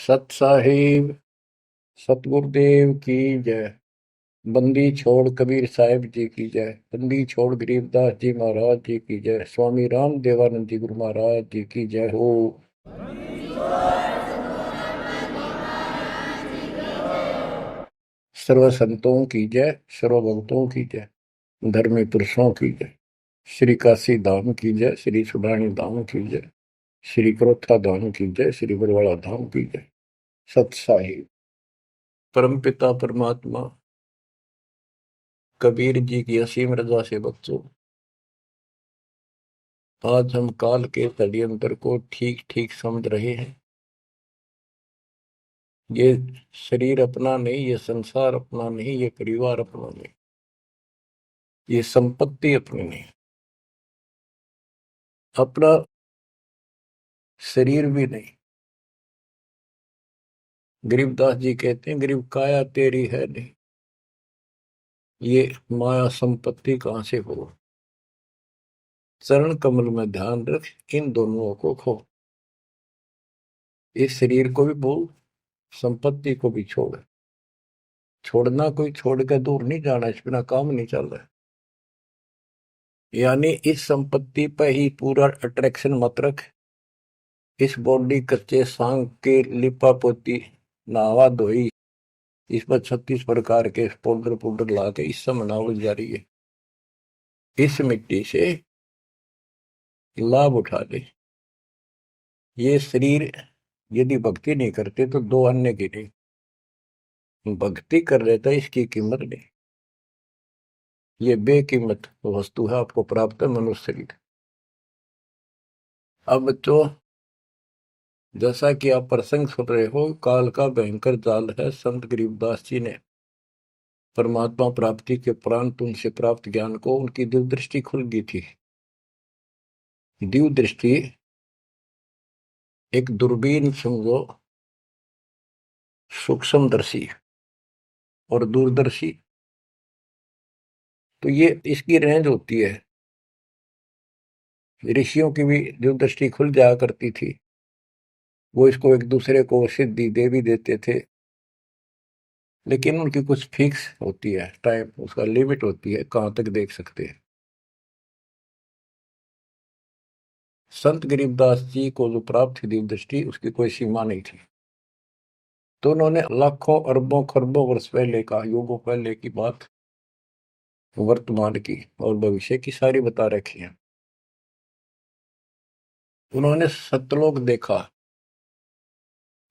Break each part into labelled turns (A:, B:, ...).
A: सत साहिब सतगुरुदेव की जय। बंदी छोड़ कबीर साहिब जी की जय। बंदी छोड़ गरीबदास जी महाराज जी की जय। स्वामी राम देवानंद जी गुरु महाराज जी की जय हो। सर्व संतों की जय, सर्व भक्तों की जय, धर्मी पुरुषों की जय। श्री काशी धाम की जय, श्री सुडानी धाम की जय, श्री क्रोथा धाम की जय, श्री बरवाड़ा धाम की जय। सत साहिब परम पिता परमात्मा कबीर जी की असीम रजा से बच्चों, आज हम काल के षड्यंत्र को ठीक ठीक समझ रहे हैं। ये शरीर अपना नहीं, ये संसार अपना नहीं, ये परिवार अपना नहीं, ये संपत्ति अपनी नहीं, अपना शरीर भी नहीं। गरीबदास जी कहते हैं, गरीब काया तेरी है नहीं, ये माया संपत्ति कहां से हो। चरण कमल में ध्यान रख, इन दोनों को खो। इस शरीर को भी भूल, संपत्ति को भी छोड़। छोड़ना कोई छोड़ के दूर नहीं जाना, इस बिना काम नहीं चल रहा है। यानी इस संपत्ति पर ही पूरा अट्रैक्शन मत रख। इस बॉडी कच्चे सांग के लिपा पोती नहावा धोई, इस पर 36 प्रकार के पाउडर पाउडर ला के इस समय नावल जा रही है। इस मिट्टी से लाभ उठा ले। ये शरीर यदि भक्ति नहीं करते तो दो अन्य की नहीं, भक्ति कर लेता इसकी कीमत नहीं। ये बेकीमत वस्तु है, आपको प्राप्त है मनुष्य शरीर। अब बच्चों, जैसा कि आप प्रसंग सुन रहे हो, काल का भयंकर जाल है। संत गरीबदास जी ने परमात्मा प्राप्ति के उपरांत उनसे प्राप्त ज्ञान को उनकी दिव्य दृष्टि खुल गई थी। दिव्य दृष्टि एक दूरबीन समझो, सूक्ष्मदर्शी और दूरदर्शी। तो ये इसकी रेंज होती है। ऋषियों की भी दिव्य दृष्टि खुल जाया करती थी, वो इसको एक दूसरे को सिद्धि दे भी देते थे, लेकिन उनकी कुछ फिक्स होती है टाइम, उसका लिमिट होती है कहां तक देख सकते हैं। संत गरीबदास जी को जो प्राप्त थी दिव्य दृष्टि, उसकी कोई सीमा नहीं थी। तो उन्होंने लाखों अरबों खरबों वर्ष पहले का, युगों पहले की बात वर्तमान की और भविष्य की सारी बता रखी है। उन्होंने सतलोक देखा,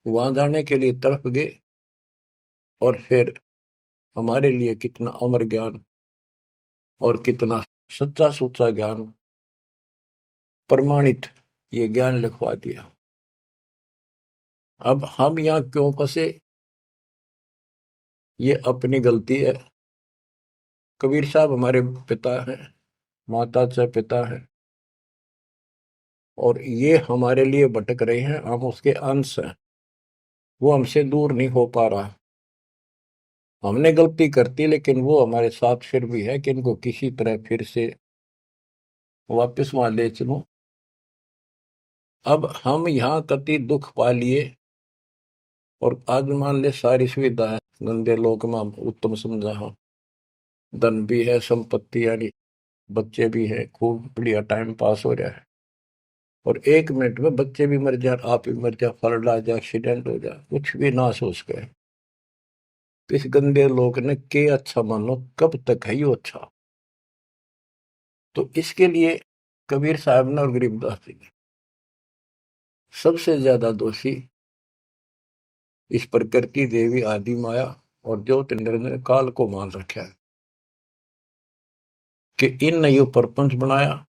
A: वहां जाने के लिए तड़प गए, और फिर हमारे लिए कितना अमर ज्ञान और कितना सच्चा सुच्चा ज्ञान, प्रमाणित ये ज्ञान लिखवा दिया। अब हम यहाँ क्यों फंसे, ये अपनी गलती है। कबीर साहब हमारे पिता हैं, माता से पिता है, और ये हमारे लिए भटक रहे हैं, हम उसके अंश हैं। वो हमसे दूर नहीं हो पा रहा। हमने गलती करती, लेकिन वो हमारे साथ फिर भी है कि इनको किसी तरह फिर से वापस वहां ले चलो। अब हम यहाँ कति दुख पा लिए, और आज मान ले सारी सुविधा है, गंदे लोक में हम उत्तम समझा हो, धन भी है, संपत्ति यानी बच्चे भी है, खूब बढ़िया टाइम पास हो रहा है, और एक मिनट में बच्चे भी मर जाए, आप भी मर जाए, फ्लड आ जाए, एक्सीडेंट हो जाए, कुछ भी ना सोच गए। तो इस गंदे लोग ने के अच्छा मानो, कब तक है यो अच्छा। तो इसके लिए कबीर साहब ने और गरीबदास जी ने सबसे ज्यादा दोषी इस प्रकृति देवी आदि माया और ज्योतिंद्र ने काल को मान रखा है कि इन ने यो प्रपंच बनाया,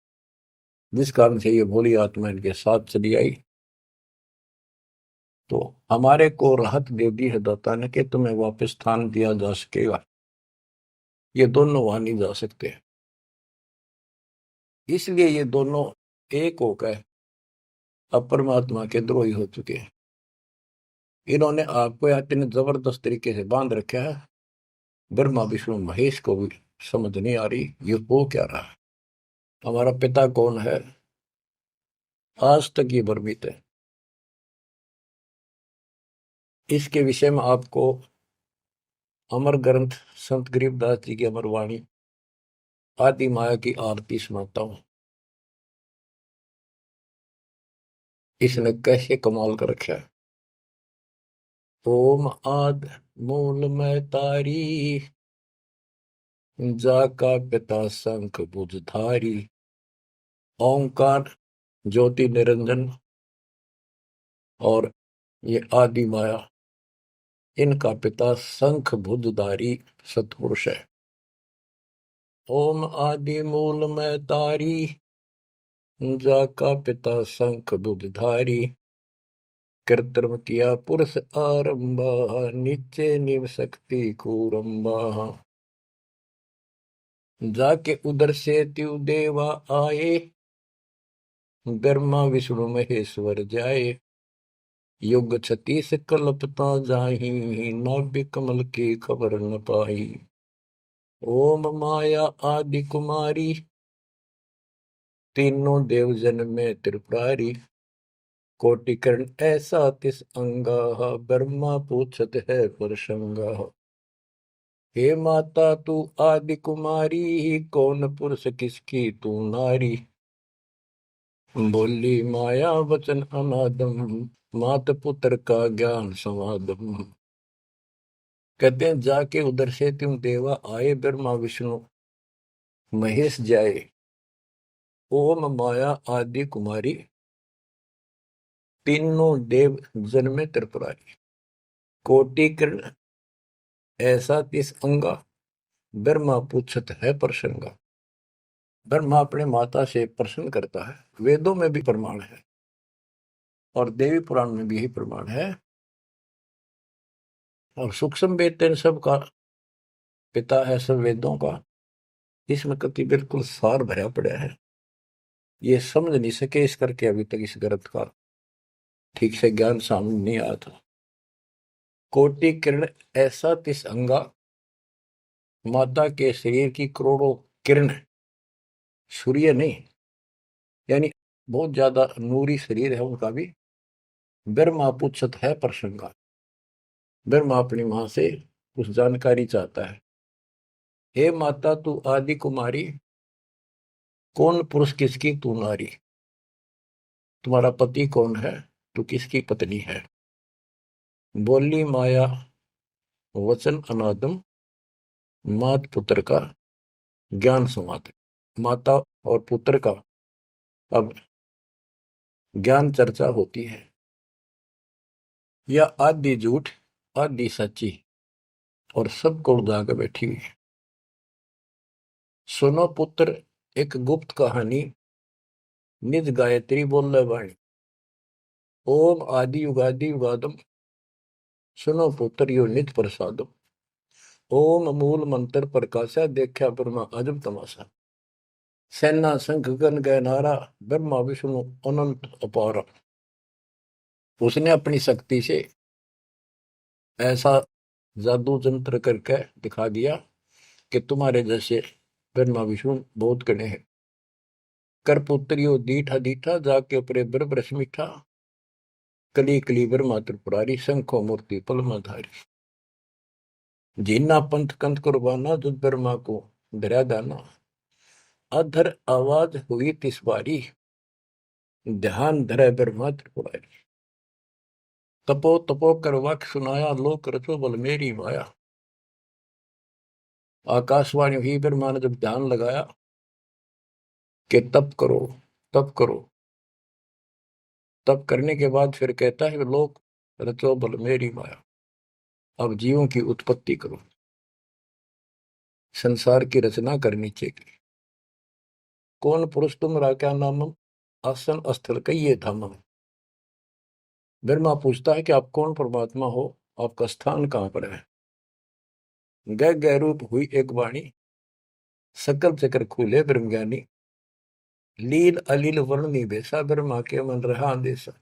A: जिस कारण से ये भोली आत्मा इनके साथ चली आई। तो हमारे को राहत दे दी है दाता ने कि तुम्हें वापस स्थान दिया जा सकेगा, ये दोनों वहां नहीं जा सकते। इसलिए ये दोनों एक होकर अब परमात्मा के द्रोही हो चुके हैं। इन्होंने आपको इतने जबरदस्त तरीके से बांध रखा है, ब्रह्मा विष्णु महेश को भी समझ नहीं आ रही ये हो क्या रहा है। हमारा पिता कौन है, आज तक ये भ्रमित है। इसके विषय में आपको अमर ग्रंथ संत गरीबदास जी की अमर वाणी आदि माया की आरती सुनाता हूं। इसने कैसे कमाल कर रखा है। ओम आद मूल में तारी, जाका पिता शंख भुजधारी। ओंकार ज्योति निरंजन और ये आदि माया, इनका पिता शंख भुजधारी सतपुरुष है। ओम आदि मूल में तारी, जाका पिता शंख भुजधारी। कृत्रिम किया पुरुष आरंभा, नीचे निव शक्ति कूरंबा। जाके उधर से त्यु देवा आए, ब्रह्मा विष्णु महेश्वर जाए। युग 36 कल्पता जाही, नाभि कमल की खबर न पाई। ओम माया आदि कुमारी, तीनों देव जन में त्रिपुरारी। कोटि कर्ण ऐसा तिस अंगा, ब्रह्मा पूछत है परसंगा। हे माता तू आदि कुमारी, कौन पुरुष किसकी तू नारी। बोली माया वचन अनादम, मात पुत्र का ज्ञान समादम। कहते हैं जाके उधर से तुम देवा आए, ब्रह्मा विष्णु महेश जाए। ओम माया आदि कुमारी, तीनों देव जन्मे त्रिपुरारी। कोटि किरण ऐसा तिस अंगा, ब्रह्मा पूछत है प्रसंगा। ब्रह्मा अपने माता से प्रश्न करता है। वेदों में भी प्रमाण है और देवी पुराण में भी यही प्रमाण है। और सूक्ष्म वेद तेन सब का पिता है, सब वेदों का। इसमें कति बिल्कुल सार भरा पड़ा है। ये समझ नहीं सके इस करके अभी तक इस ग्रंथ का ठीक से ज्ञान सामने नहीं आया था। कोटि किरण ऐसा तिस अंगा, माता के शरीर की करोड़ों किरण, सूर्य नहीं, यानी बहुत ज्यादा नूरी शरीर है उनका भी। ब्रह्मा पूछत है प्रसंगा। ब्रह्मा अपनी मां से कुछ जानकारी चाहता है। हे माता तू आदि कुमारी, कौन पुरुष किसकी तू नारी। तुम्हारा पति कौन है, तू किसकी पत्नी है। बोली माया वचन अनादम, मात पुत्र का ज्ञान संवाद। माता और पुत्र का अब ज्ञान चर्चा होती है। यह आदि झूठ आदि सच्ची और सबको उड़ा के बैठी हुई है। सुनो पुत्र एक गुप्त कहानी, निज गायत्री बोल वाणी। ओम आदि युगादि युगादम, सुनो पुत्र यो निज प्रसादम। ओम मूल मंत्र प्रकाशा, देखा ब्रह्मा अजब तमाशा। सेना शंख गण गय नारा, ब्रह्मा विष्णु अनंत अपारा। उसने अपनी शक्ति से ऐसा जादू जंत्र करके दिखा दिया कि तुम्हारे जैसे ब्रह्मा विष्णु बहुत गणे हैं। कर पुत्रियो दीठा दीठा, जाके उपरे ब्रह्म मीठा। कली कली ब्रह्मा त्रिपुरारी, शंखो मूर्ति पलमाधारी। जीना पंथ कंथ कुर्बाना, जुद ब्रह्मा को धरा दाना। अधर आवाज हुई तिस बारी, ध्यान धरे ब्रह्मा त्रिपुरारी। तपो तपो कर वाक्य सुनाया, लोक रचो बल मेरी माया। आकाशवाणी हुई, ब्रह्मा ने जब ध्यान लगाया कि तप करो तप करो। तप करने के बाद फिर कहता है लोक रचो बल मेरी माया। अब जीवों की उत्पत्ति करो, संसार की रचना करनी चाहिए। कौन पुरुष तुम क्या नामम, आसन स्थल कहिए धामम। ब्रह्मा पूछता है कि आप कौन परमात्मा हो, आपका स्थान कहां पर है। गह गह रूप हुई एक वाणी, सकल चक्र खुले ब्रह्म ज्ञानी। लील अलील वर्णनी बेसा, ब्रह्मा के मन रहा अंदेशा।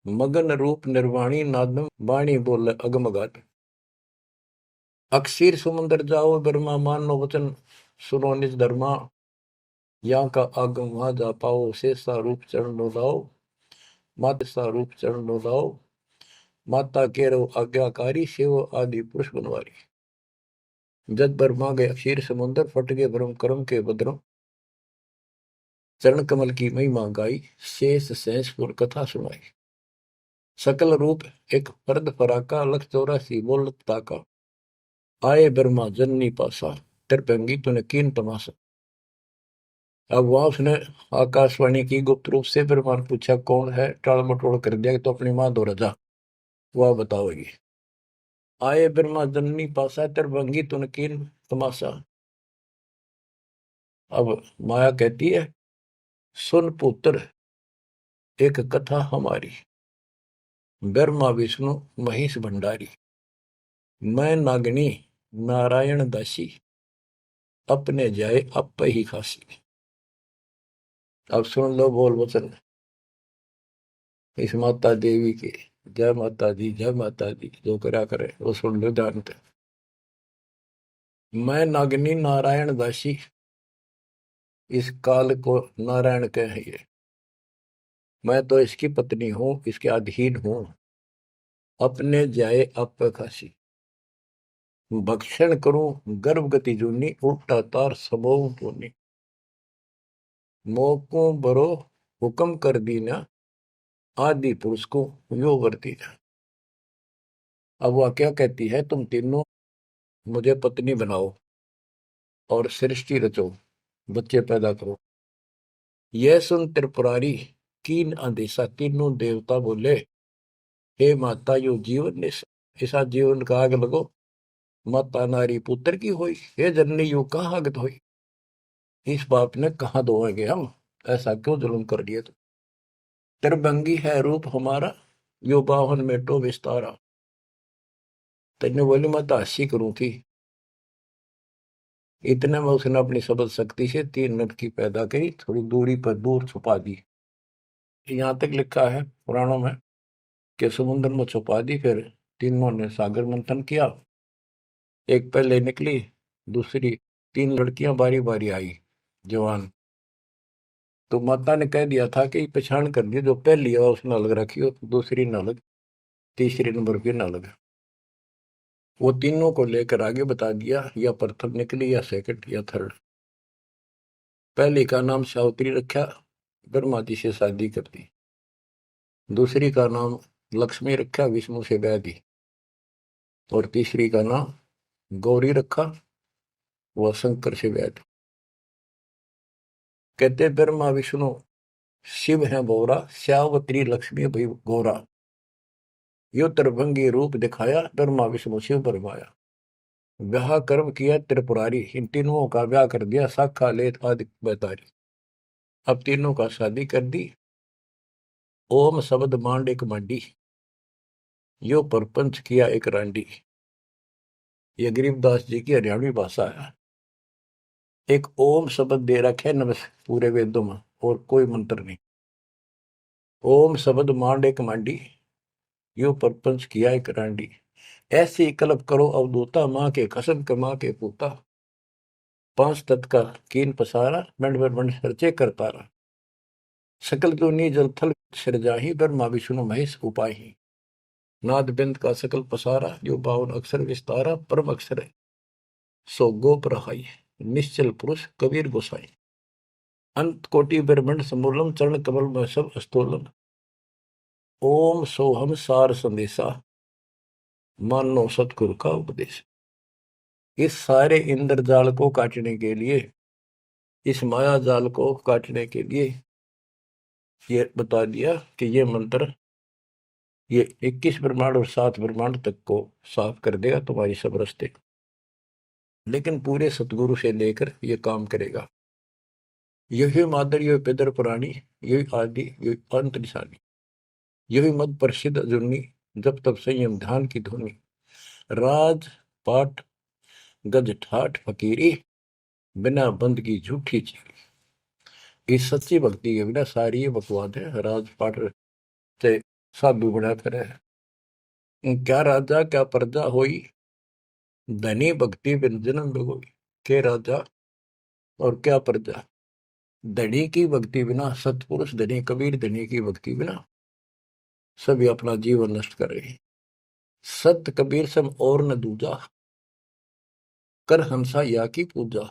A: मगन रूप निर्वाणी, नादम वाणी बोल अगमगात। अक्षीर समुद्र जाओ, ब्रह्मा मानो वचन सुनो निज धर्मा। यहाँ का आगम वहां जा पाओ, शेषा रूप चरण लो लाओ। मात सा रूप चरण लो लाओ। माता के रो आज्ञाकारी, शिव आदि पुरुष बनवारी। जद ब्रह्मा गए क्षीर समुद्र, फट गए ब्रह्म कर्म के बद्रों। चरण कमल की महिमा गाई, शेष शेष पुर कथा सुनाई। सकल रूप एक फर्द फराका, लख 84 बोलत ताका। आए ब्रह्मा जननी पासा, त्रिभंगी तूने कीन तमाशा। अब वहां उसने आकाशवाणी की गुप्त रूप से, ब्रह्मा ने पूछा कौन है, टाल मटोल कर दिया तो अपनी मां दो रजा, वह बताओगी। आए ब्रह्मा जननी पासा, त्रिभंगी तूने कीन तमाशा। अब माया कहती है सुन पुत्र एक कथा हमारी, ब्रह्मा विष्णु महेश भंडारी। मैं नागनी नारायण दासी, अपने जाए अप ही खासी। अब सुन लो बोल वचन इस माता देवी के। जय माता दी, जय माता दी, जो करा करे वो सुन लो जानते। मैं नागनी नारायण दासी, इस काल को नारायण कहिए। मैं तो इसकी पत्नी हूं, इसके अधीन हूं। अपने जाए अप खासी, भक्षण करूं गर्भगति जूनी, उल्टा तार सबों टूनी। मोको बरो हुक्म कर दीना, आदि पुरुष को यो वर्ती ना। अब वह क्या कहती है, तुम तीनों मुझे पत्नी बनाओ और सृष्टि रचो, बच्चे पैदा करो। यह सुन त्रिपुरारी कीन आदेशा, तीनों देवता बोले हे माता यो जीवन ऐसा जीवन का आग लगो। माता नारी पुत्र की होई, हे जननी यू कहाँ आगत होई। इस बाप ने कहाँ दोएंगे हम, ऐसा क्यों जुल्म कर दिया तुम। त्रिभंगी है रूप हमारा, यो बाहन में टो विस्तारा। तेने बोली मैं तो हंसी करूं थी। इतने में उसने अपनी सबल शक्ति से 3 नट की पैदा करी, थोड़ी दूरी पर दूर छुपा दी। यहां तक लिखा है पुराणों में कि समुद्र में छुपा दी। फिर तीनों ने सागर मंथन किया, एक पहले निकली, दूसरी 3 लड़कियां बारी बारी आई जवान। तो माता ने कह दिया था कि पहचान कर दी, जो पहली है उसने अलग रखी हो, दूसरी न अलग, तीसरी नंबर की न अलग। वो तीनों को लेकर आगे बता दिया, या प्रथम निकली या सेकंड या थर्ड। पहली का नाम सावित्री रखा, ब्रह्मा जी से शादी कर दी। दूसरी का नाम लक्ष्मी रखा, विष्णु से ब्याह दी। और तीसरी का नाम गौरी रखा, वह शंकर से ब्याह दी। कहते ब्रह्मा विष्णु शिव है बोरा, श्यावत्री लक्ष्मी भई गौरा। यो त्रिभंगी रूप दिखाया, ब्रह्मा विष्णु शिव बरमाया। ब्याह कर्म किया त्रिपुरारी, इन तीनों का ब्याह कर दिया, शाखा लेत आदि बैतारी। अब तीनों का शादी कर दी। ओम शब्द मांड एक मांडी, यो परपंच किया एक रांडी। ये गरीबदास जी की हरियाणवी भाषा है। एक ओम शब्द दे रखे नमस पूरे वेदों में, और कोई मंत्र नहीं। ओम शब्द मांड एक मांडी, यो परपंच किया एक रांडी। ऐसी कल्प करो अवधूता, माँ के कसम कमा के पूता। 5 तत्व का कीन पसारा, मंड मंड सर्चे कर तारा। सकल दुनी जल थल सिरजाही, ब्रह्मा विष्णु महेश उपाही। नाद बिंद का सकल पसारा, जो 52 अक्षर विस्तारा। परम अक्षर है सो गोप रहाई, निश्चल पुरुष कबीर गोसाई। अंत कोटि ब्रह्मंड समूलम, चरण कमल में सब अस्तोलम। ओम सोहम सार संदेशा, मानो सतगुरु का उपदेश। इस सारे इंद्रजाल को काटने के लिए, इस माया जाल को काटने के लिए ये बता दिया कि ये मंत्र ये 21 ब्रह्मांड और 7 ब्रह्मांड तक को साफ कर देगा तुम्हारी सब रास्ते। लेकिन पूरे सतगुरु से लेकर ये काम करेगा। यही मादर, यही पिदर पुराणी, यही आदि, यही अंत निशानी। यही मद प्रसिद्ध जुन्नी, जब तब संयम ध्यान की धुनी। राज पाठ गज ठाठ फकीरी, बिना बंद की झूठी चीरी। इस सच्ची भक्ति के बिना सारी ये बकवाद है। राज पाठ से साधु बना फिर क्या राजा क्या प्रजा होई, धनी भक्ति बिन जन्म बिगोई। के राजा और क्या प्रजा, धनी की भक्ति बिना, सतपुरुष धनी कबीर धनी की भक्ति बिना सभी अपना जीवन नष्ट कर रहे हैं। सत कबीर सम और न दूजा, कर हंसा या की पूजा।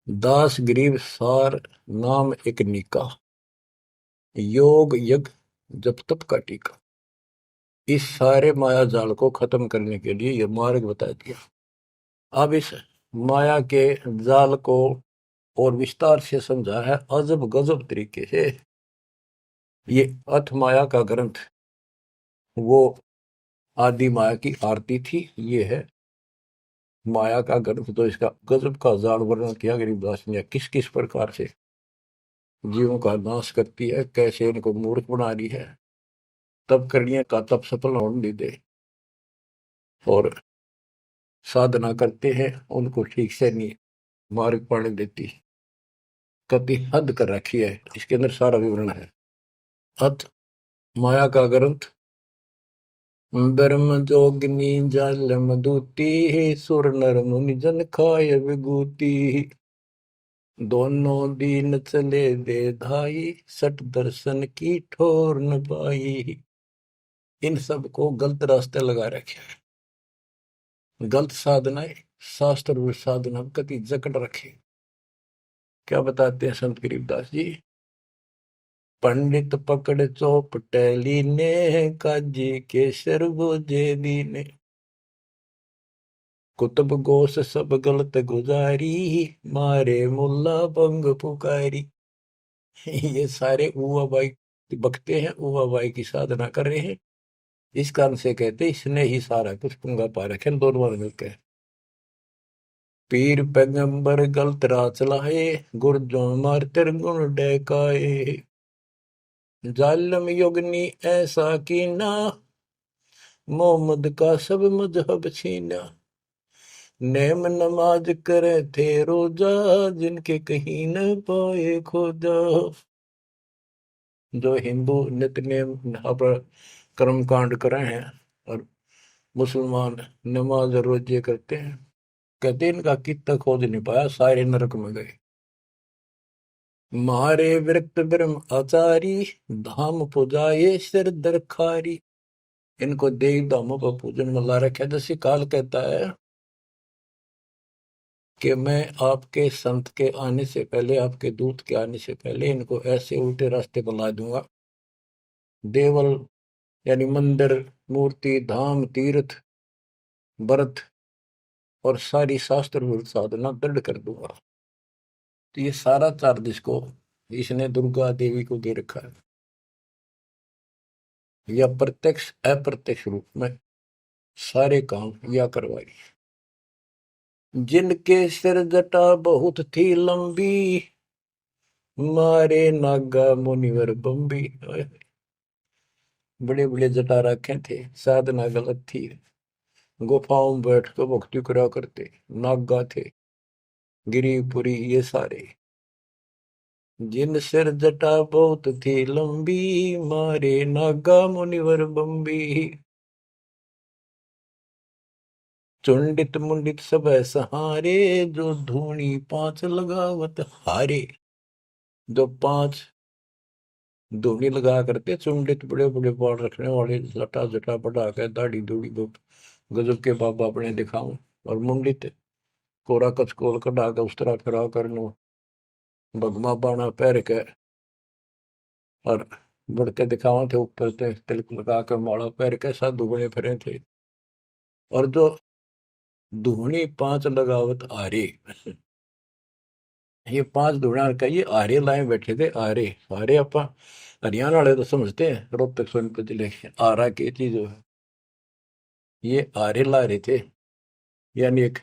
A: दास गरीब सार नाम एक नीका, योग यज्ञ जप तप का टीका। इस सारे माया जाल को खत्म करने के लिए यह मार्ग बता दिया। अब इस माया के जाल को और विस्तार से समझा है अजब गजब तरीके से। ये अथ माया का ग्रंथ वो आदि माया की आरती थी, ये है माया का ग्रंथ। तो इसका गजब का जाल वर्णन किया गरीबदास ने, किस किस प्रकार से जीवों का नाश करती है, कैसे इनको मूर्ख बना रही है, तब करने का तब सफल होने नहीं दे, और साधना करते हैं उनको ठीक से नहीं मार्ग पाने देती, कति हद कर रखी है। इसके अंदर सारा विवरण है। अथ माया का ग्रंथ। ब्रह्म जोगिनी जल मधुती, सुर नर मुनि जन खाय विभूति। दोनों दीन चले दे धाई, सट दर्शन की ठोर न पाई। इन सब को गलत रास्ते लगा रखे हैं, गलत साधनाएं, शास्त्र और साधना कति जकड़ रखे। क्या बताते हैं संत गरीबदास जी? पंडित पकड़ चौपटेली ने, काजी केसर बोझे दीने। कुतुब गोस सब गलत गुजारी, मारे मुल्ला बंग पुकारी। ये सारे उवा बाई बकते हैं, उवा बाई की साधना कर रहे हैं। इस कारण से कहते इसने ही सारा कुछ पुंगा पा रखे दोनों मिलकर। पीर पैगंबर गलत राह चलाए, गुरजों मार गुण डहकाए। जालिम युगनी ऐसा कीना, मोहम्मद का सब मजहब छीना। नेम नमाज करे थे रोजा, जिनके कहीं न पाए खोजा। जो हिंदू नित्य नेम पर कर्म कांड करे हैं और मुसलमान नमाज रोजे करते हैं, कहते इनका कितना खोज नहीं पाया, सारे नरक में गए। मारे विरक्त ब्रह्म आचारी, धाम पुजाए सिर दरखारी। इनको देव धामों पर पूजन में ला रखा। जैसे काल कहता है कि मैं आपके संत के आने से पहले, आपके दूत के आने से पहले इनको ऐसे उल्टे रास्ते पर ला दूंगा। देवल यानी मंदिर, मूर्ति, धाम, तीर्थ, व्रत और सारी शास्त्र विरुद्ध साधना दृढ़ कर दूंगा। तो ये सारा चार्ज इसको इसने दुर्गा देवी को दे रखा है, या प्रत्यक्ष अप्रत्यक्ष रूप में सारे काम या करवाई। जिनके सिर जटा बहुत थी लंबी, मारे नागा मुनिवर बम्बी। बड़े बड़े जटा रखे थे, साधना गलत थी, गुफाओं में बैठ कर भक्ति करा करते, नागा थे, गिरिपुरी ये सारे। जिन सिर जटा बहुत थी लंबी, मारे नागा मुनिवर बम्बी। चुंडित मुंडित सब सहारे, जो धूनी पांच लगावत हारे। जो पांच धूनी लगा करते, चुंडित बड़े बड़े बाल रखने वाले, जटा जटा बढ़ा के दाढ़ी दूढ़ी गजब के बाबा अपने दिखाऊं, और मुंडित कोरा कचकोल कढ़ा के उस तरह करा करनो, भगमा बाणा पैर के और बढ़ते दिखावा थे, ऊपर से तिलक लगा कर माला पैर के साधु बने फिरे थे। और जो धूनी पांच लगावत आरे, ये पांच धूणा का ये आरे लाए बैठे थे। आरे आरे अपा हरियाणा वाले तो समझते हैं, रोहतक सोनीपत जिले के आरा की चीज है। ये आरे ला रहे थे, यानी एक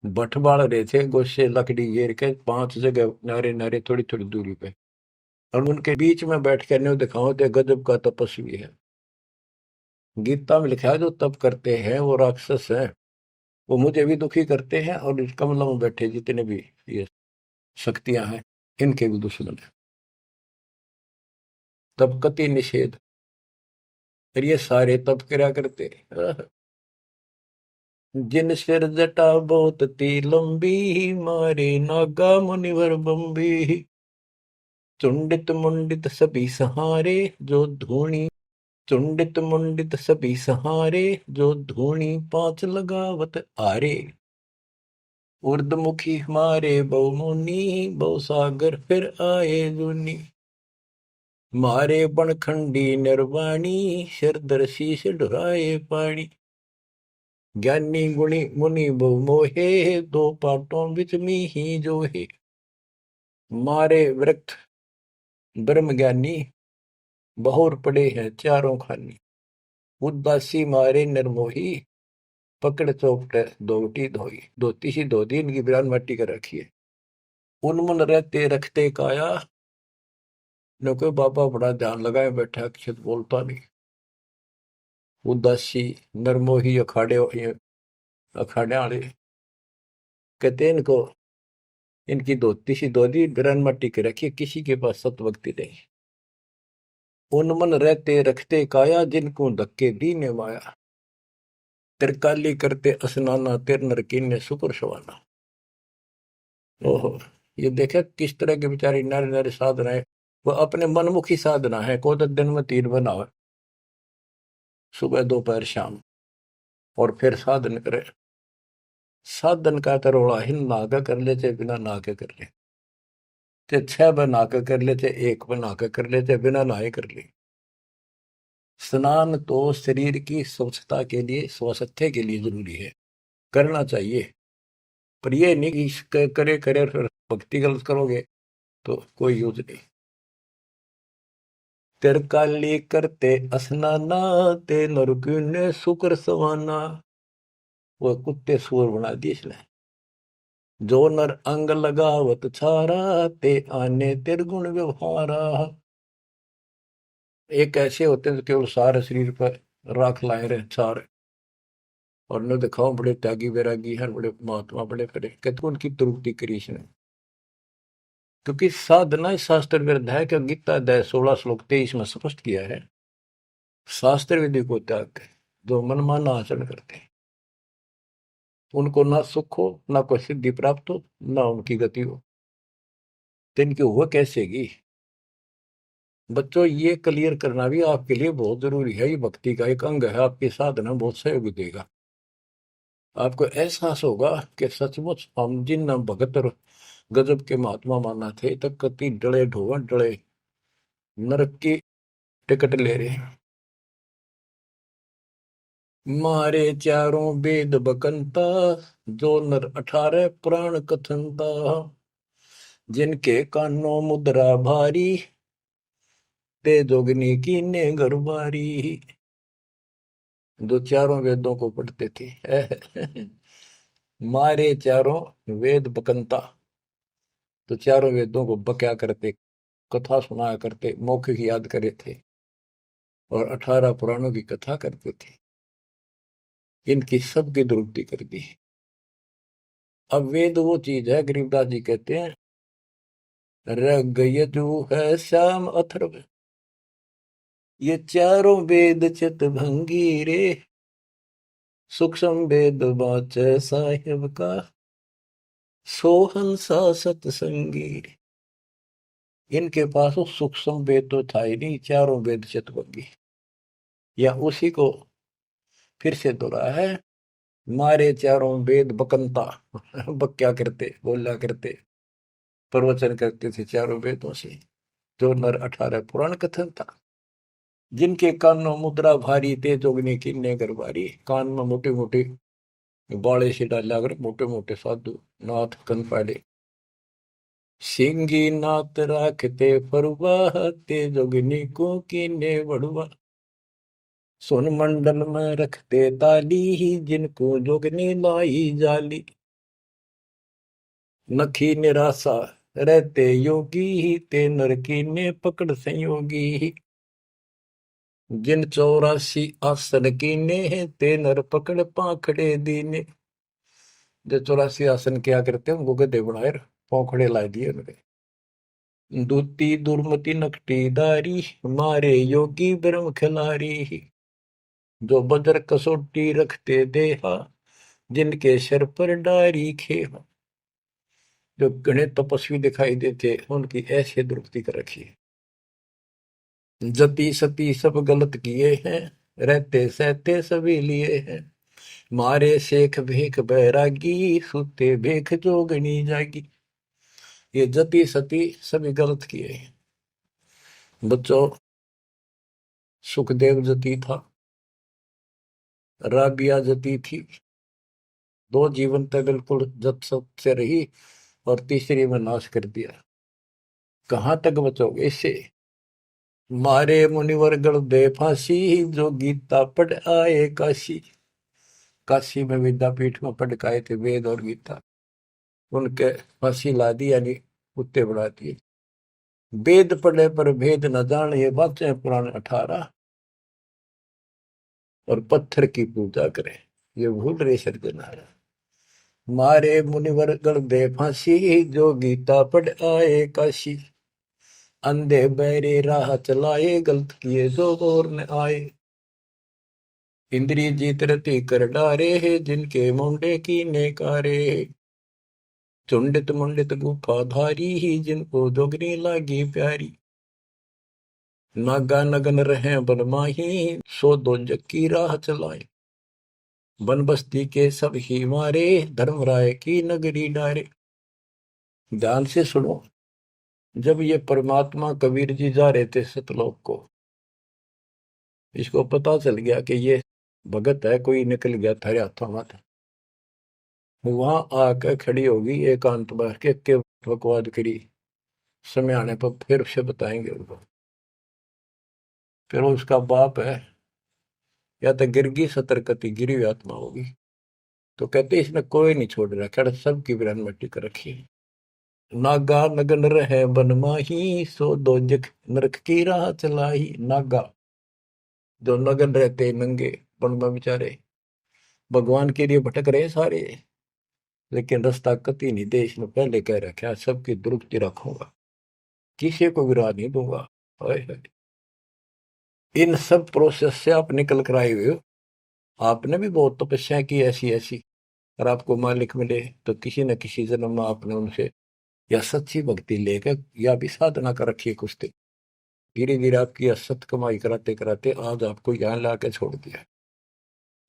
A: बठ बाल रहे थे, गोशे लकड़ी घेर के पांच जगह नारे नारे थोड़ी थोड़ी दूरी पे, और उनके बीच में बैठ कर न्यू दिखाओ थे गजब का तपस्वी है। गीता में लिखा है जो तप करते हैं वो राक्षस है, वो मुझे भी दुखी करते हैं, और इस कमलों में बैठे जितने भी ये शक्तियां हैं इनके भी दुश्मन है। तब कति निषेध, फिर ये सारे तप करा करते। जिन सिर जटा बहुत ती लंबी, मारे नागा मुनिवर बम्बी। चुंडित मुंडित सभी सहारे, जो धूनी चुंडित मुंडित सभी सहारे, जो धूणी पांच लगावत आरे। उर्दमुखी हमारे बहुमुनि, बहु सागर फिर आए जुनी। मारे बनखंडी निर्वाणी, सिरधर शीश ढुराए पानी। ज्ञानी गुणी मुनि बहु मोहे, दो पाटों बिच ही जो है। मारे वृक्ष ब्रह्म ज्ञानी, बहुर पड़े हैं चारों खानी। उदासी मारे निर्मोही, पकड़ चौपट दोटी धोई। धोती सी धो दी, इनकी बिरान मट्टी कर रखी है। उनमन रहते रखते काया, न कोई बाबा बड़ा ध्यान लगाए बैठा, अक्षत बोलता नहीं। उदासी निर्मोही अखाड़े वाले कहते इनको, इनकी धोती सी धो दी, बिरान मट्टी कर रखी है, किसी के पास सतभक्ति नहीं। उनमन रहते रखते काया, जिनको धक्के दी ने माया। तिरकाली करते स्नाना, तिर नरकी ने शुक्र सवाना। ओहो, ये देखे किस तरह के बेचारी नारे नारे साधना है। वो अपने मनमुखी साधना है। को तो दिन में 3 बनावे, सुबह दोपहर शाम, और फिर साधन करे। साधन का तरोड़ा हिन नागा कर ले, चाहे बिना नाके कर ले, चाहे 6 बना के कर ले, चाहे 1 बना के कर ले, चाहे बिना नहाए कर ले। स्नान तो शरीर की स्वच्छता के लिए, स्वास्थ्य के लिए जरूरी है, करना चाहिए। पर ये नहीं कि करे करे फिर भक्ति गलत करोगे तो कोई यूज नहीं। तिरकाली करते स्नाना, ते नरकी ने शुक्र सवाना। वो कुत्ते सूर बना दिए इसने। जो नर अंग लगावत छारा, ते आने तिरगुण व्यवहारा। एक ऐसे होते हैं जो केवल सारे शरीर पर राख लाए रहे छार, और न दिखाओ बड़े त्यागी वैरागी हैं, बड़े महात्मा, बड़े करे, कहते उनकी त्रुटि करी इसने। क्योंकि साधना शास्त्र विरुद्ध है। कि गीता अध्याय 16 श्लोक 23 में स्पष्ट किया है, शास्त्र विधि को त्याग के जो मनमाना आचरण करते हैं, उनको ना सुख हो, ना कोई सिद्धि प्राप्त हो, ना उनकी गति हो। तो इनकी हुआ कैसेगी? बच्चों, ये क्लियर करना भी आपके लिए बहुत जरूरी है। ये भक्ति का एक अंग है, आपकी साधना बहुत सहयोग देगा। आपको एहसास होगा कि सचमुच हम जिन भगत और गजब के महात्मा माना थे, तक कति डले ढोवन डले नरक की टिकट ले रहे हैं। मारे चारों वेद बकंता, जो नर 18 पुराण कथनता। जिनके कानों मुद्रा भारी, ते जोगनी की ने घरबारी। जो चारों वेदों को पढ़ते थे। मारे चारों वेद बकंता, तो चारों वेदों को बक्या करते, कथा सुनाया करते, मौखिक याद करे थे, और 18 पुराणों की कथा करते थे। इनकी सबकी दुरुक्ति कर दी। अब वेद वो चीज है, गरीबदास जी कहते हैं, रग यजु है श्याम अथर्व, ये चारों वेद चित भंगी रे। सूक्ष्म वेद बाच साहिब का, सोहंसा सतसंगी। इनके पास वो सूक्ष्म वेद तो था ही नहीं, चारों वेद चित भंगी। या उसी को फिर से दोहरा है, मारे चारों वेद बकंता। बक्या करते, बोला करते, प्रवचन करते थे चारों वेदों से। जो नर 18 पुराण कथन था। जिनके कानों मुद्रा भारी, ते जोगनी किन्ने गरबारी। कान में मोटे मोटे बाले से डाला कर, मोटे मोटे साधु नाथ कन पाड़े। सिंगी नाथ राखते फरुआ, ते जोगनी को किन्ने बड़ुआ। सोन मंडल में रखते ताली, जिनको जोगनी लाई जाली। नखी निराशा रहते योगी, ते नरकी ने पकड़ संयोगी। जिन 84 आसन कीने, ते नर पकड़ पाखड़े दीने। जो 84 आसन क्या करते हैं, उनको गधे बनाए पौखड़े ला दिए उन्होंने। दूती दुर्मति नकटी दारी, मारे योगी ब्रह्म खिलारी। जो बजर कसोटी रखते देहा, जिनके सर पर डारी खेहा। जो घने तपस्वी दिखाई देते, उनकी ऐसे दुरुक्ति कर रखी है। जति सती सब गलत किए हैं, रहते सहते सभी लिए हैं। मारे शेख भेख बैरागी, सुते भेख जोगनी जागी। ये जति सती सभी गलत किए हैं। बच्चों, सुखदेव जति था, राबिया जति थी। दो जीवन तक बिल्कुल जत सत से रही और तीसरी में नाश कर दिया। कहां तक बचोगे इससे? मारे मुनिवर गण दे फांसी, जो गीता पढ़ आए काशी। काशी में विद्यापीठ में पढ़ के आए थे वेद और गीता, उनके फांसी ला दी, यानी कुत्ते बढ़ा दिए। वेद पढ़े पर भेद न जान, ये बातें पुराण 18। और पत्थर की पूजा करे, ये भूल रहे सृजनहारा। मारे मुनिवर गण दे फांसी, जो गीता पढ़ आए काशी। अंधे बहरे राह चलाए, गलत किए जो और न आए। इंद्रिय जीत रति कर डारे है, जिनके मुंडे की नेकारे। चुंडित मुंडित गुफा धारी ही, जिनको जोगनी लागी प्यारी। नागा नगन रहे बन माही, सो दो की राह चलाए। बन बस्ती के सब ही मारे, धर्मराय की नगरी डारे। ध्यान से सुनो। जब ये परमात्मा कबीर जी जा रहे थे सतलोक को, इसको पता चल गया कि ये भगत है, कोई निकल गया थारे हाथों मत। वहां आकर खड़ी होगी एकांत में के बकवाद करी। समय आने पर फिर से बताएंगे उनको। फिर उसका बाप है, या तो गिरगी सतर्कती गिरी हुई आत्मा होगी। तो कहते इसने कोई नहीं छोड़ रखा, सबकी बिरान मिट्टी कर रखी। नागा नगन रहे बन माही, सो दो नरक की राह चलाई। नागा जो नगन रहते नंगे वन में बेचारे, भगवान के लिए भटक रहे सारे, लेकिन रास्ता कति नहीं। देश ने पहले कह रखा सबकी दुरुक्ति रखूंगा, किसी को विराह नहीं दूंगा। इन सब प्रोसेस से आप निकल कर आए हुए हो। आपने भी बहुत तपस्या की ऐसी ऐसी, और आपको मालिक मिले तो किसी न किसी जन्म में आपने उनसे या सच्ची भक्ति लेकर या भी साधना कर रखी है कुछ दिन। धीरे धीरे आपकी असत कमाई कराते कराते आज आपको यहाँ ला के छोड़ दिया।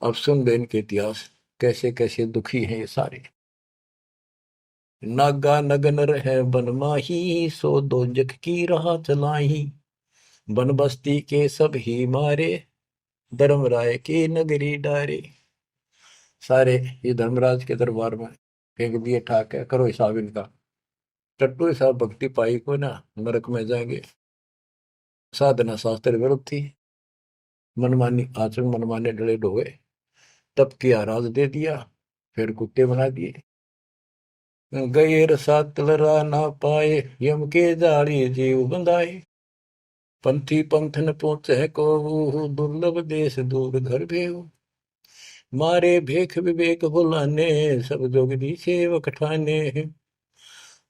A: अब सुन दे इनके इतिहास, कैसे कैसे दुखी हैं ये सारे। नागा नगन रहे बन माही, सो दो जग की राह चलाई। बन बस्ती के सब ही मारे, धर्मराय की नगरी डारे। सारे ये धर्मराज के दरबार में फेंक दिए ठाक है, करो हिसाब इनका। टट्टू हिसाब भक्ति पाई को ना नरक में जाएंगे। साधना शास्त्र विरुद्ध थी, मनमानी आचरण, मनमाने डले ढोए, तब किया राज दे दिया, फिर कुत्ते बना दिए। गए रसात लरा ना पाए, यम के जाली जीव बंधाए। पंथी पंथ न पहुंचे को, दुर्लभ देश दूर घर भेऊ। मारे भेख विवेक बुलाने, सब जोगनी सेवक ठाने।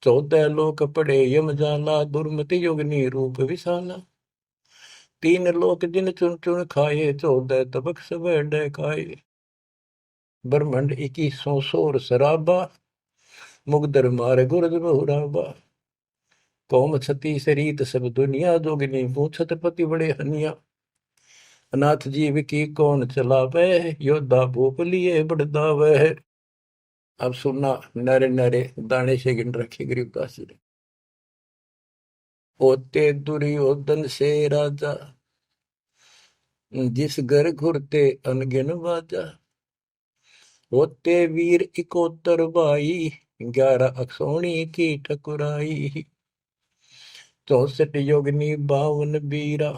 A: 14 लोक पड़े यम जाला, दुर्मति योगनी रूप विशाला। 3 लोक जिन चुन चुन खाए, 14 तबक सब खाए। ब्रह्मंड 21 सोर शराबा, मुगदर मार गुरद बहुराबा। कौम छती शरीत सब दुनिया, जोगिनी पूछत पति बड़े हनिया। अनाथ जीव की कौन चलावे, योद्धा भूप लिए बड़दावे। अब सुनना, नारे नारे दाने से गिन रखे गरीबदास जी ने। होते दुर्योधन से राजा, जिस घर घुरते अनगिन बाजा। होते वीर 71 भाई, 11 अक्षौणी की ठकुराई। 64 योगनी 52 बीरा,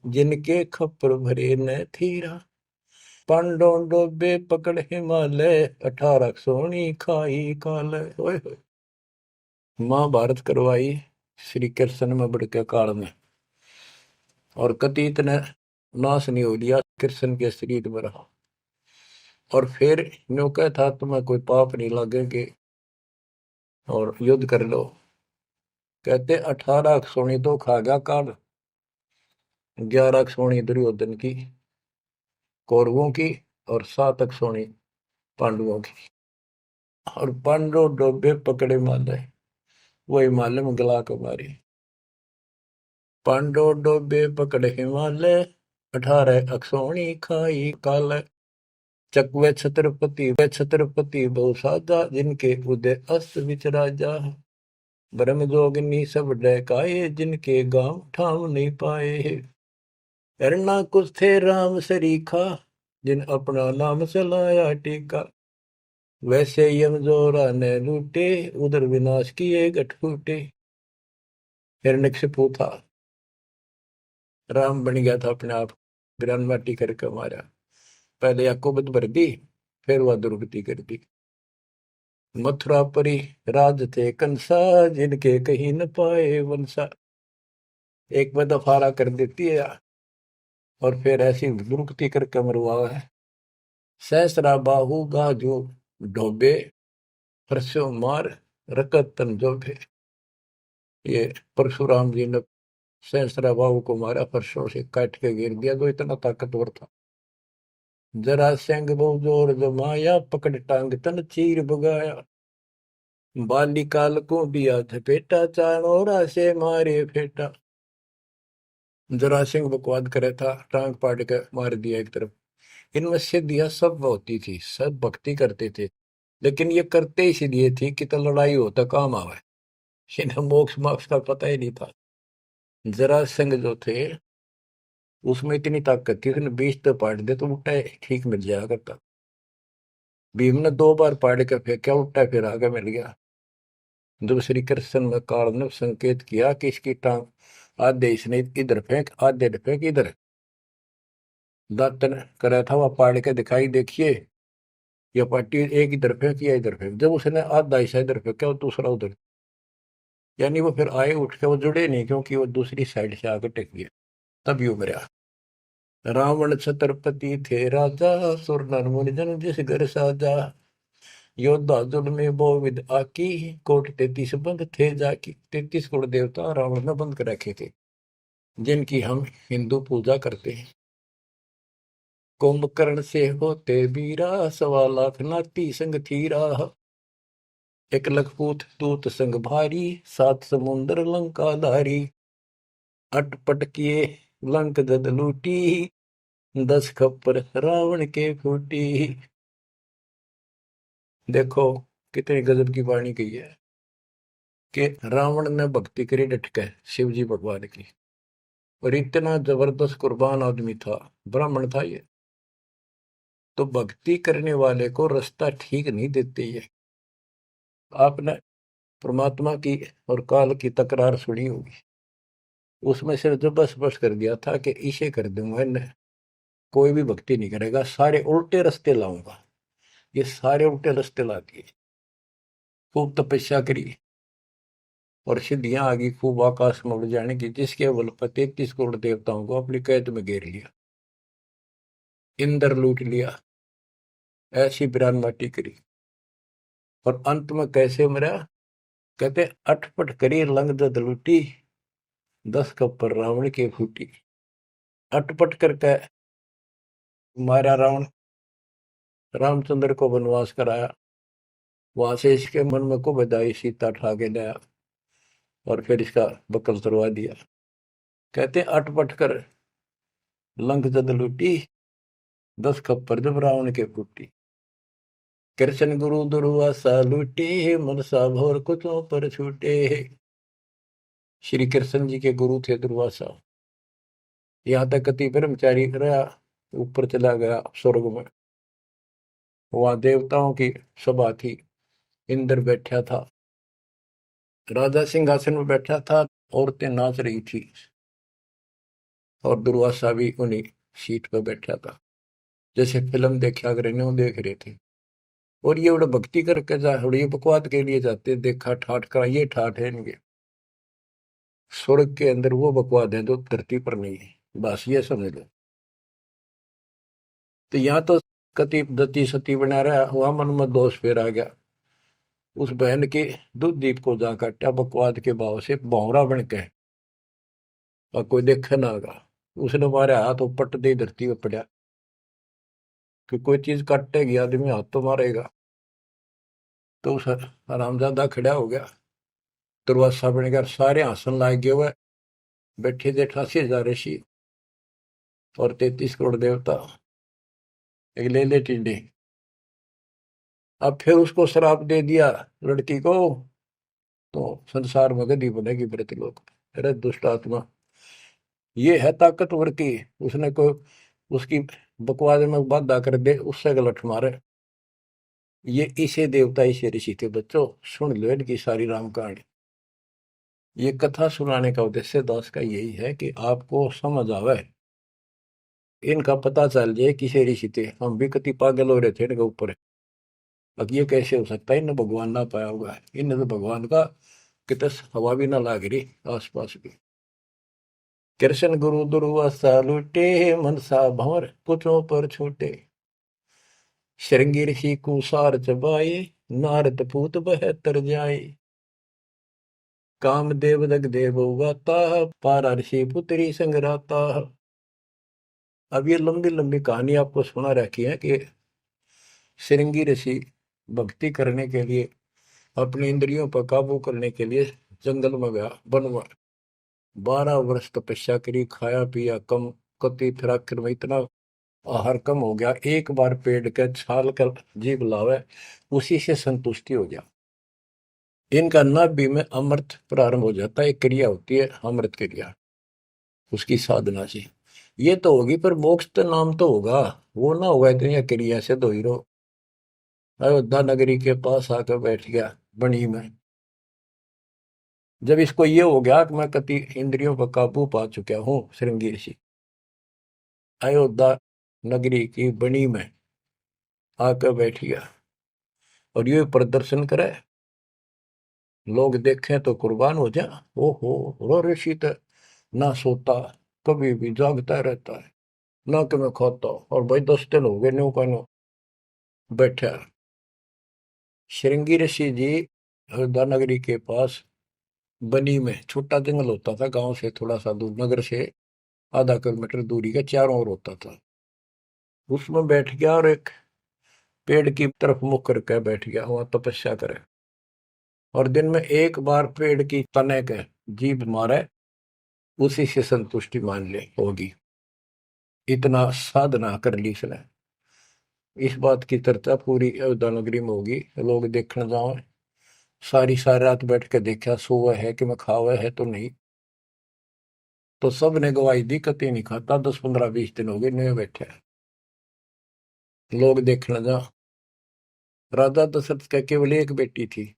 A: जिनके खप्पर भरे न थीरा। पांडों डोबे पकड़ हिमालय, 18 अक्षौणी खाई काल। महाभारत करवाई श्री कृष्ण में बड़के काल में, और कति इतने नाश नहीं हो लिया कृष्ण के शरीर में रहा। और फिर न्यू कह था तुम्हें कोई पाप नहीं लगेंगे और युद्ध कर लो। कहते 18 अक्षौणी तो खा गया काल, 11 अक्षौणी दुर्योधन की कौरवों की, और 7 अक्षौणी पांडवों की। और पांडव डोबे पकड़े माले, वो हिमालय में गला को मारी। पांडो डोबे पकड़ हिमालय, 18 अक्षौणी खाई काल। चकवे छत्रपति बहु साजा, जिनके उदय अस्त विच राजा। ब्रह्म जोगिनी सब डहकाए, जिनके गांव ठाम नहीं पाए। करना कुछ थे राम सरीखा, जिन अपना नाम चलाया टीका। वैसे यम जोरा ने लूटे, उधर विनाश किए गठ फूटे। हिरण्यकशिपु था, राम बन गया था अपने आप, गिरान माटी करके मारा। पहले याकोबत भर दी, फिर वह दुर्गति कर दी। मथुरा परी राज थे कंसा, जिनके कहीं न पाए वंसा। एक में दफारा कर देती है और फिर ऐसी दुर्गति करके मरवा है। सहस्रा बाहु गाजो ढोबे, परसों मार रकत तन जोबे। ये परशुराम जी ने सहस्रा बाहु को मारा, परसों से काट के गिर दिया, जो इतना ताकतवर था। जरा सिंह बहु जोर जमाया, पकड़ टांग तन चीर भगाया। बालिकाल को दिया झपेटा, चाणोरा से मारे फेटा। जरा सिंह बकवाद करे था, टांग पाट के मार दिया एक तरफ। इनमें सिद्धियां सब होती थी, सब भक्ति करते थे, लेकिन ये करते इसलिए थी कि तो लड़ाई हो तो काम आवे। इन्हें मोक्ष मोक्ष का पता ही नहीं था। जरा सिंह जो थे उसमें इतनी ताकत थी, उसने 20 तो पाट दे तो उल्टा ठीक मिल जाया करता। भीम ने 2 बार पाड़ के फेंका, उल्टा फिर आगे मिल गया। जब श्री कृष्ण ने काल ने संकेत किया कि इसकी टांग आधे इसने इधर फेंक, आधे फेंक इधर, दातन करा था वह पाड़ के दिखाई, देखिए यह पार्टी एक इधर फेंक या इधर फेंक। जब उसने आधा हिस्सा इधर फेंका, दूसरा उधर, यानी वो फिर आए उठ के वो जुड़े नहीं, क्योंकि वो दूसरी साइड से आगे टेक गया, तभी उमरा। रावण छत्रपति थे राजा, सुर नर मुनि जन जिस घर साजा। योद्धा जुल में बहुविध आकी, कोट 33 बंद थे जाकी। 33 कोट देवता रावण ने बंद कर रखे थे, जिनकी हम हिंदू पूजा करते हैं। कुंभकर्ण से होते बीरा, 1.25 लाख नाती संग थीरा। 1 लखपूत दूत संग भारी, 7 समुंदर लंका धारी। अटपट किए लंक जद लूटी, 10 खप्पर रावण के फूटी। देखो कितनी गजब की वाणी कही है कि रावण ने भक्ति करी डटके शिव जी भगवान की, और इतना जबरदस्त कुर्बान आदमी था, ब्राह्मण था ये। तो भक्ति करने वाले को रास्ता ठीक नहीं देते ये। आपने परमात्मा की और काल की तकरार सुनी होगी, उसमें सिर्फ जो बस बस कर दिया था कि इसे कर दूंगा, इन्हें कोई भी भक्ति नहीं करेगा, सारे उल्टे रास्ते लाऊंगा। ये सारे उल्टे रास्ते ला दिए। खूब तपस्या करी और सिद्धियां आ गई, खूब आकाश में उड़ जाने की, जिसके बल पर 33 करोड़ देवताओं को अपनी कैद में घेर लिया, इंद्र लूट लिया, ऐसी बिरान माटी करी। और अंत में कैसे मरा? कहते अटपट करी लंग दद लूटी, 10 कप्पर रावण की फूटी। अटपट करके मारा रावण, रामचंद्र को वनवास कराया, वहां से इसके मन में को बधाई, सीता ठा के लाया और फिर इसका बकल तरवा दिया। कहते अटपट कर लंक जद लूटी, 10 खप्पर जब रावण के फूटी। कृष्ण गुरु दुर्वासा लूटे, मनसा भोर कुचों पर छूटे। श्री कृष्ण जी के गुरु थे दुर्वासा। यहाँ तक कति ब्रह्मचारी रहा, ऊपर चला गया स्वर्ग में, वहां देवताओं की सभा थी, इंद्र बैठा था, राजा सिंहासन में बैठा था, औरतें नाच रही थी, और दुर्वासा भी उन्हीं सीट पर बैठा था, जैसे फिल्म देखा कर देख रहे थे। और ये उड़े भक्ति करके जा, ये बकवाद के लिए जाते, देखा ठाठ का, ये ठाठ है इनके। स्वर्ग के अंदर वो बकवाद है जो धरती पर नहीं है, बस ये समझ लो। तो यहाँ तो कति दती सती बना रहा, वहां मन में दोष फिर आ गया। उस बहन के दूध दीप को जा काटा बकवाद के भाव से, भौरा बन के, और कोई देखे ना आगा। उसने मारे हाथ पट दे धरती पर पड़ा, कि कोई चीज काटेगी आदमी हाथ तो मारेगा। तो उस हरामजादा खड़ा हो गया, दुर्वासा बन गया, सारे हंसन लाग गए हुए। बैठे थे 88,000 ऋषि और 33 करोड़ देवता, एक ले ले टिड्डी। अब फिर उसको श्राप दे दिया लड़की को, तो संसार में गदी बनेगी मृतलोक। अरे दुष्ट आत्मा, ये है ताकतवर की, उसने को उसकी बकवास में बाधा कर दे, उससे गलत मारे। ये इसे देवता इसे ऋषि थे बच्चों, सुन लो इनकी सारी राम कहानी। ये कथा सुनाने का उद्देश्य दास का यही है कि आपको समझ आवे, इनका पता चल जाए किसे ऋषि थे। हम भी कति पागल हो रहे थे इनके ऊपर। अब ये कैसे हो सकता है, इन्हें भगवान ना पाया होगा, इन्हें तो भगवान का कितने हवा भी ना लाग रही आसपास की। कृष्ण गुरु दुर्वासा लूटे, मनसा भंवर पुत्रों पर छूटे। श्रृंगी ऋषि कुसार चबाए, नारद पूत बहत्तर जाए। कामदेव दग देव गाता, पारा ऋषि पुत्री संगराता। अब ये लंबी लंबी कहानी आपको सुना रखी है कि श्रृंगी ऋषि भक्ति करने के लिए, अपनी इंद्रियों पर काबू करने के लिए जंगल में गया, वन में 12 वर्ष तपस्या करी, खाया पिया कम, कति फिर आखिर में इतना आहार कम हो गया, एक बार पेड़ के छाल कर जीभ लावे, उसी से संतुष्टि हो गया। इनका नाभि में अमृत प्रारंभ हो जाता है, एक क्रिया होती है अमृत क्रिया, उसकी साधना से ये तो होगी, पर मोक्ष तो नाम तो होगा, वो ना होगा इतनी क्रिया से दो हीरो। अयोध्या नगरी के पास आकर बैठ गया बनी में। जब इसको ये हो गया कि मैं कति इंद्रियों पर काबू पा चुका हूं, श्रृंगी ऋषि अयोध्या नगरी की बनी में आकर बैठ गया और ये प्रदर्शन करे, लोग देखें तो कुर्बान हो जाए। ओहो, रो ऋषि तो ना सोता, कभी भी जागता रहता है, ना कि मैं खाता। और भाई 10 दिन हो गए न्यू का न्यू बैठा। श्रृंगी ऋषि जी अयोध्या नगरी के पास बनी में, छोटा जंगल होता था गांव से थोड़ा सा दूर, नगर से आधा किलोमीटर दूरी का, चारों ओर होता था। उसमें बैठ गया और एक पेड़ की तरफ मुख करके बैठ गया, वहां तपस्या करे। और दिन में एक बार पेड़ की तने के जीभ मारे, उसी से संतुष्टि मान ले होगी। इतना साधना कर ली इसने। इस बात की चर्चा पूरी अयोध्या नगरी में होगी, लोग देखने जाओ। सारी सारी रात बैठ के देखा, सोवा है कि मैं खावा है तो नहीं। तो सब ने गवाही दी, कति नहीं खाता, 10 15 20 दिन हो गए नहीं बैठे, लोग देखने जा। राजा दशरथ का केवल एक बेटी थी,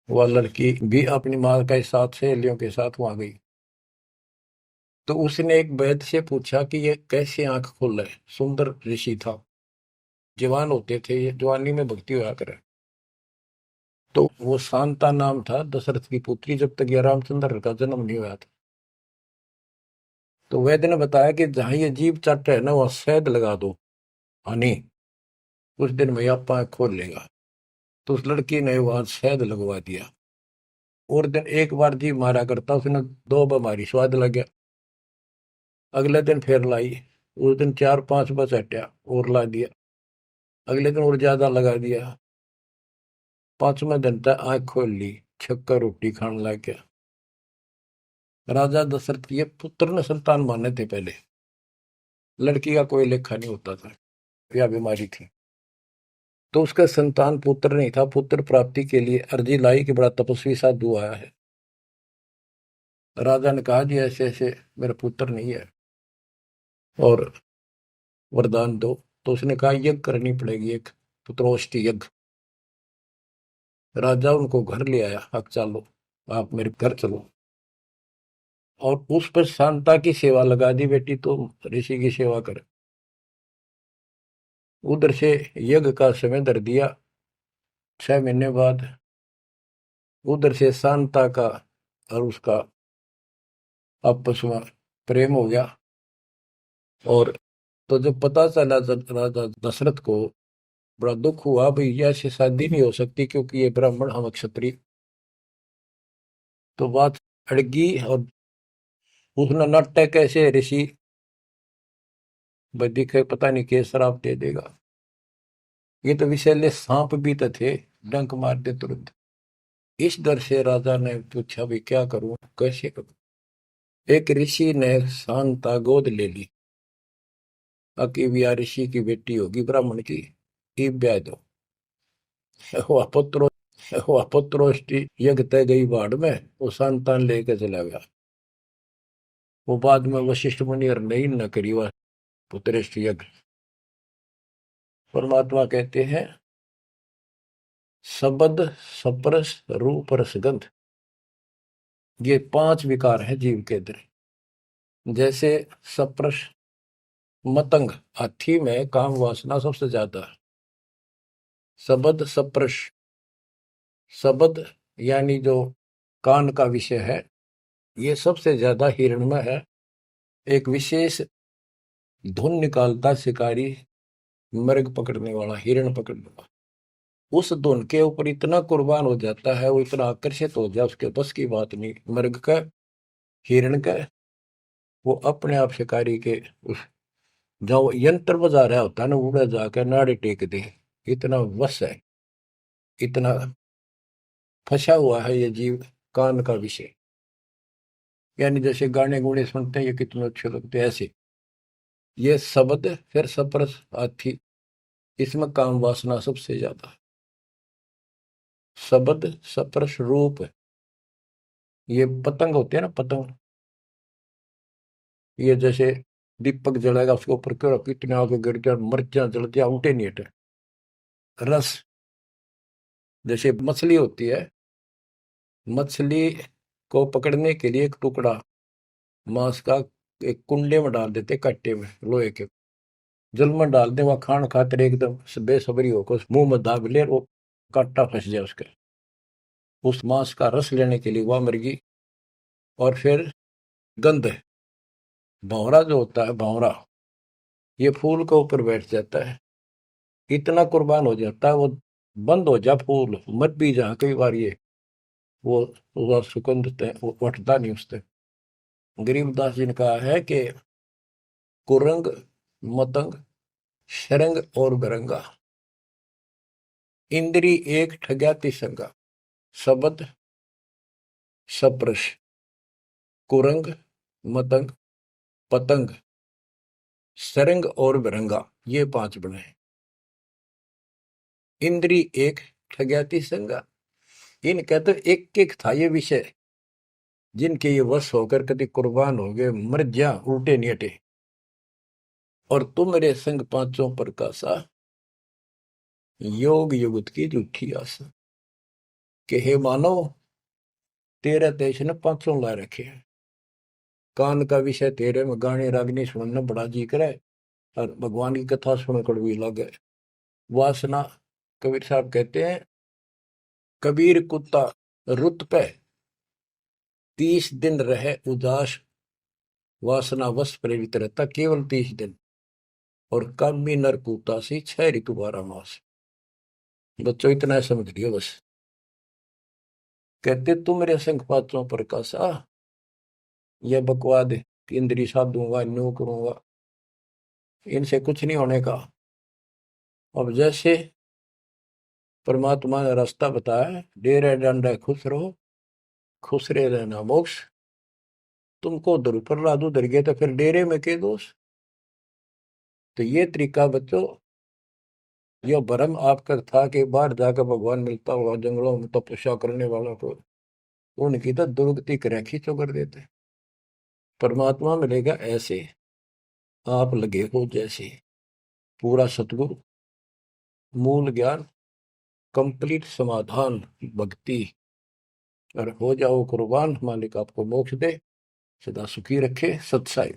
A: वह लड़की भी अपनी माँ के साथ सहेलियों के साथ वहां गई। तो उसने एक वैद्य से पूछा कि ये कैसे आंख खोल है। सुंदर ऋषि था, जवान होते थे, ये जवानी में भक्ति होया करे। तो वो शांता नाम था दशरथ की पुत्री, जब तक ये रामचंद्र का जन्म नहीं हुआ था। तो वैद्य ने बताया कि जहां ये जीभ चाट है ना, वहां शहद लगा दो हनी, कुछ दिन में आप आंख खोल लेगा। तो उस लड़की ने वहां शहद लगवा दिया, और दिन एक बार जीभ मारा करता, उसने 2 बार स्वाद लग गया। अगले दिन फिर लाई, उस दिन 4 5 बस हटा और ला दिया, अगले दिन और ज्यादा लगा दिया। 5वें दिन तक आंख खोल ली, छक्का रोटी खाने लग गया। राजा दशरथ ये पुत्र ने संतान माने थे पहले, लड़की का कोई लेखा नहीं होता था, या बीमारी थी। तो उसका संतान पुत्र नहीं था, पुत्र प्राप्ति के लिए अर्जी लाई कि बड़ा तपस्वी साधु आया है। राजा ने कहा जी ऐसे ऐसे मेरा पुत्र नहीं है और वरदान दो। तो उसने कहा यज्ञ करनी पड़ेगी, एक पुत्रोष्टि यज्ञ। राजा उनको घर ले आया, अब चलो आप मेरे घर चलो, और उस पर शांता की सेवा लगा दी, बेटी तो ऋषि की सेवा करे। उधर से यज्ञ का समय धर दिया। 6 महीने बाद उधर से शांता का और उसका आपस में प्रेम हो गया। और तो जब पता चला राजा दशरथ को बड़ा दुख हुआ, भाई ऐसी शादी नहीं हो सकती क्योंकि ये ब्राह्मण हम क्षत्रिय। तो बात अड़गी और उसने नाट्य कैसे ऋषि दिखे, पता नहीं के श्राप दे देगा। ये तो विषैले सांप भी तो थे, डंक मार दे तुरंत। इस डर से राजा ने पूछा भी क्या करूं, कैसे करूं। एक ऋषि ने शांता गोद ले ली। अकीविया ऋषि की बेटी होगी ब्राह्मण की, ईब ब्याह दो। वह पुत्रो वह पुत्रोष्टि यज्ञ तय गई बाढ़ में, वो संतान लेके चला गया। वो बाद में वशिष्ठ मुनि और नहीं न करी वह पुत्रेष्टि यज्ञ। परमात्मा कहते हैं शब्द सप्रस रूप रसगंध, ये 5 विकार है जीव के अंदर। जैसे सप्रस मतंग, हाथी में काम वासना सबसे ज्यादा है। शब्द सप्रस, शब्द यानी जो कान का विषय है, ये सबसे ज्यादा हिरण में है। एक विशेष धुन निकालता शिकारी, मृग पकड़ने वाला, हिरण पकड़ने वाला, उस धुन के ऊपर इतना कुर्बान हो जाता है, वो इतना आकर्षित हो जाए, उसके बस की बात नहीं मृग का, हिरण का। वो अपने आप शिकारी के उस जो यंत्र बजा रहा होता है ना, उड़ा जाकर नाड़े टेक दे, इतना वश है, इतना फंसा हुआ है ये जीव कान का विषय। यानी जैसे गाने गुणे सुनते हैं ये कितने अच्छे लगते हैं, ऐसे ये शब्द फिर सप्रस हाथी, इसमें काम वासना सबसे ज्यादा है। शब्द सप्रस रूप, ये पतंग होते हैं ना, पतंग, ये जैसे दीपक जलाएगा उसके ऊपर क्यों कितने आगे गिर गया, मिर्चा जल गया, उठे नहीं हटे। रस, जैसे मछली होती है, मछली को पकड़ने के लिए एक टुकड़ा मांस का एक कुंडे में डाल देते, कट्टे में लोहे के, जल में डाल दे, वह खान खातिर एकदम बेसब्री होकर मुंह में दाब ले, वो कांटा फंस जाए उसके, उस मांस का रस लेने के लिए वह मुर्गी। और फिर गंध, भंवरा जो होता है, भंवरा, ये फूल के ऊपर बैठ जाता है, इतना कुर्बान हो जाता है, वो बंद हो जा फूल मत भी जा, कई बार ये वो सुगंध वो उठता नहीं उससे। गरीबदास जी ने कहा है कि कुरंग मतंग शरंग और बरंगा, इंद्री एक ठग्या तिसंगा। शब्द सप्रश, कुरंग मतंग पतंग सरंग और बरंगा, ये 5 बने। इंद्री एक ठग्या तिसंगा, इनका तो एक एक था ये विषय, जिनके ये वश होकर कभी कुर्बान हो गए, मर जा, उल्टे नहीं हटे। और तुम मेरे संग पांचों प्रकाशा, योग युगत की झूठी आशा। कि हे मानव, तेरे देश ने 500 ला रखे हैं, कान का विषय तेरे में गाने रागनी सुनना बड़ा जी करे, और भगवान की कथा सुन कड़वी लगे। वासना, कबीर साहब कहते हैं कबीर कुत्ता रुत पे 30 दिन रहे उदास, वासना वश प्रेरित रहता केवल 30 दिन, और कामी नर कुत्ता सी 6 ऋतु 12 मास। बच्चों इतना समझ लियो बस। कहते तुम मेरे संग पात्रों प्रकाशा, यह बकवाद इंद्री साधूंगा, न्यू करूंगा, इनसे कुछ नहीं होने का। अब जैसे परमात्मा ने रास्ता बताया, डेरे डंडे खुश रहो, खुश रहे रहना मोक्ष। तुमको उधर प्रहलाद उधर गए तो फिर डेरे में के दोष। तो ये तरीका बच्चों, यह भरम आपका था कि बाहर जाकर भगवान मिलता हुआ जंगलों में तपस्या करने वालों को, उनकी तो दुर्गति रेखी चो कर देते। परमात्मा मिलेगा ऐसे, आप लगे हो जैसे, पूरा सतगुरु, मूल ज्ञान, कंप्लीट समाधान, भक्ति, और हो जाओ कुर्बान, मालिक आपको मोक्ष दे, सदा सुखी रखे। सत्साई।